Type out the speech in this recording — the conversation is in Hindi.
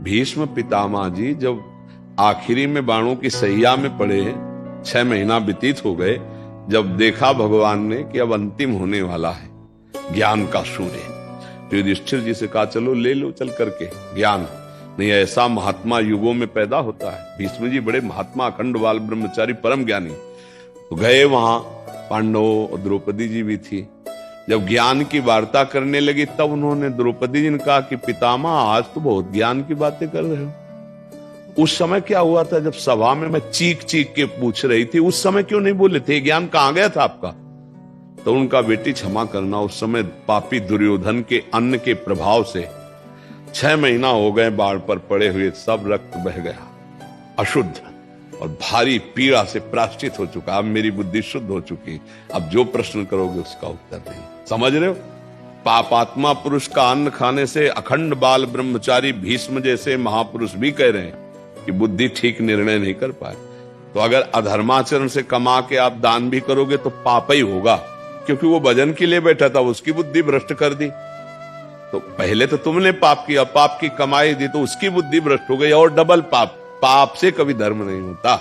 भीष्म पितामह जी जब आखिरी में बाणों की सैया में पड़े, 6 महीना व्यतीत हो गए, जब देखा भगवान ने कि अब अंतिम होने वाला है ज्ञान का सूर्य, तो युधिष्ठिर जी से कहा चलो ले लो चल करके ज्ञान, नहीं ऐसा महात्मा युगों में पैदा होता है। भीष्म जी बड़े महात्मा, अखंड बाल ब्रह्मचारी, परम ज्ञानी। तो गए वहां, पांडव और द्रौपदी जी भी थी। जब ज्ञान की वार्ता करने लगी तब उन्होंने द्रौपदी जी ने कहा कि पितामह आज तो बहुत ज्ञान की बातें कर रहे हो। उस समय क्या हुआ था जब सभा में मैं चीख चीख के पूछ रही थी, उस समय क्यों नहीं बोले थे? ज्ञान कहां गया था आपका? तो उनका बेटी क्षमा करना, उस समय पापी दुर्योधन के अन्न के प्रभाव से 6 महीना हो गए बाढ़ पर पड़े हुए, सब रक्त बह गया, अशुद्ध और भारी पीड़ा से प्राश्चित हो चुका। अब मेरी बुद्धि शुद्ध हो चुकी, अब जो प्रश्न करोगे उसका उत्तर नहीं। समझ रहे हो? पापात्मा पुरुष का अन्न खाने से अखंड बाल ब्रह्मचारी भीष्म जैसे महापुरुष भी कह रहे हैं कि बुद्धि ठीक निर्णय नहीं कर पाए। तो अगर अधर्माचरण से कमा के आप दान भी करोगे तो पाप ही होगा, क्योंकि वो भजन के लिए बैठा था, उसकी बुद्धि भ्रष्ट कर दी। तो पहले तो तुमने पाप किया, पाप की कमाई दी तो उसकी बुद्धि भ्रष्ट हो गई, और डबल पाप। पाप से कभी धर्म नहीं होता।